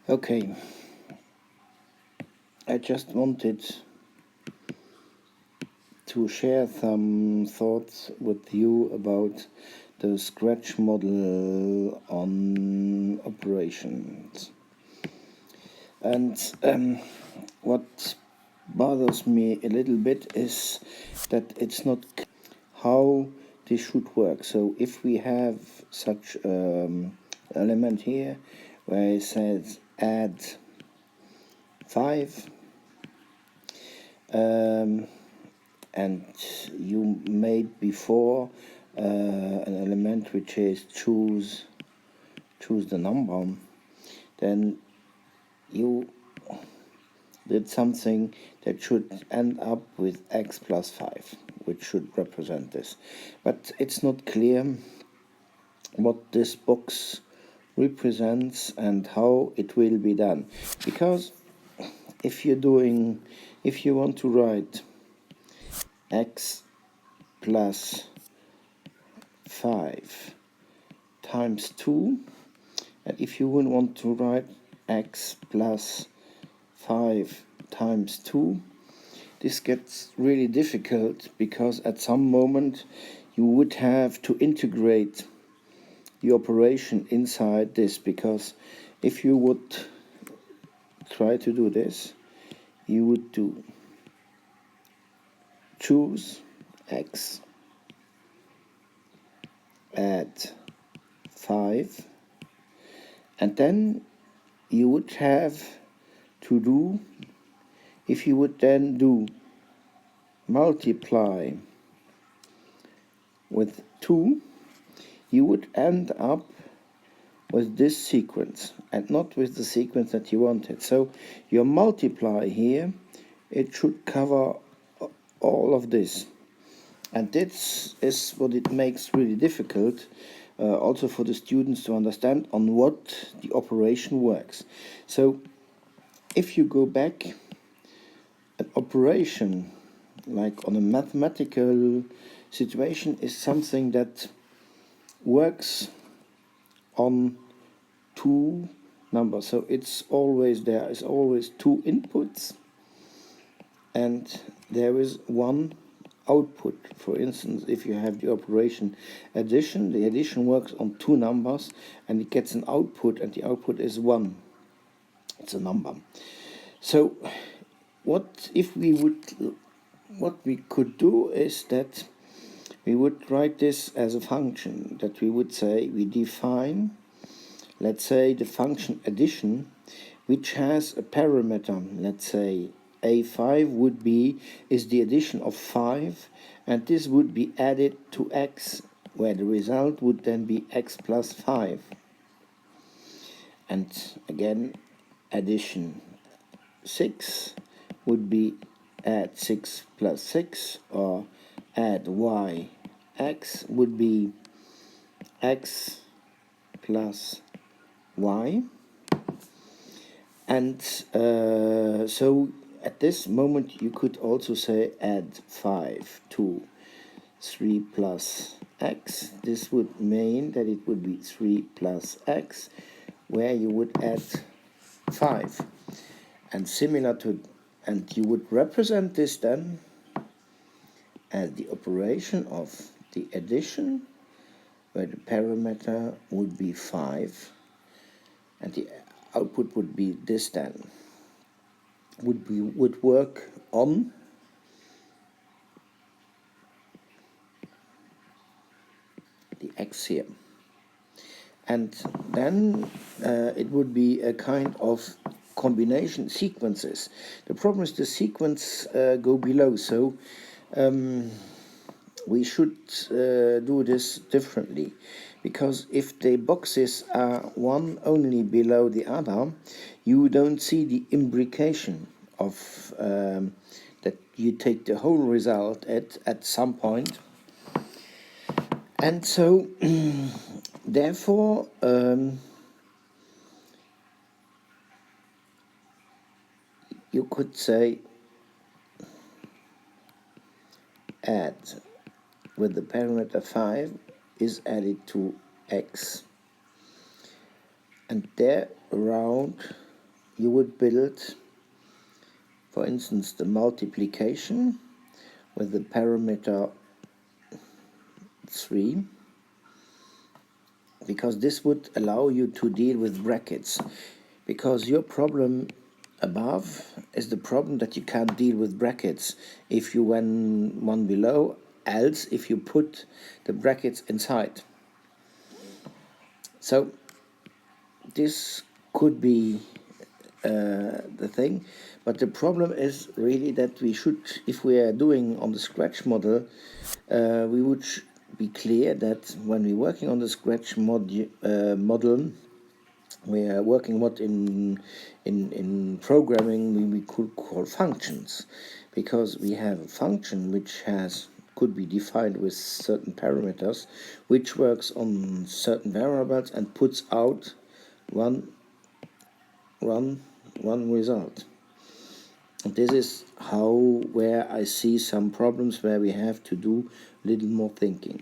Okay, I just wanted to share some thoughts with you about the Scratch model on operations. And what bothers me a little bit is that it's not how this should work. So if we have such element here where it says add 5, and you made before an element which is choose the number, then you did something that should end up with x plus 5, which should represent this. But it's not clear what this box represents and how it will be done. Because if you want to write x plus 5 times 2, and if you would want to write x plus 5 times 2, this gets really difficult, because at some moment you would have to integrate the operation inside this, because if you would try to do this, you would do choose x, add 5, and then you would have to do, if you would then do multiply with 2, you would end up with this sequence and not with the sequence that you wanted. So your multiply here, it should cover all of this. And this is what it makes really difficult, also for the students to understand on what the operation works. So if you go back, an operation, like on a mathematical situation, is something that works on two numbers. So there is always two inputs and there is one output. For instance, if you have the operation addition, the addition works on two numbers and it gets an output, and the output is 1. It's a number. So what we could do is that we would write this as a function, that we would say we define, let's say, the function addition, which has a parameter. Let's say a5 is the addition of 5, and this would be added to x, where the result would then be x plus 5. And again, addition 6 would be add 6 plus 6, or add y x would be x plus y. And so at this moment you could also say add 5 to 3 plus x. This would mean that it would be 3 plus x, where you would add 5. And and you would represent this then as the operation of the addition, where the parameter would be 5, and the output would be this then. Would work on the x here. And then it would be a kind of combination sequences. The problem is the sequence go below, so we should do this differently, because if the boxes are one only below the other, you don't see the imbrication of that you take the whole result at some point. And so therefore you could say add with the parameter 5 is added to x, and there around you would build, for instance, the multiplication with the parameter 3, because this would allow you to deal with brackets. Because your problem above is the problem that you can't deal with brackets if you went one below, else if you put the brackets inside. So this could be the thing, but the problem is really that we should, if we are doing on the Scratch model, we would be clear that when we're working on the Scratch model, we are working what in programming we could call functions, because we have a function which could be defined with certain parameters, which works on certain variables and puts out one result. And this is where I see some problems where we have to do a little more thinking.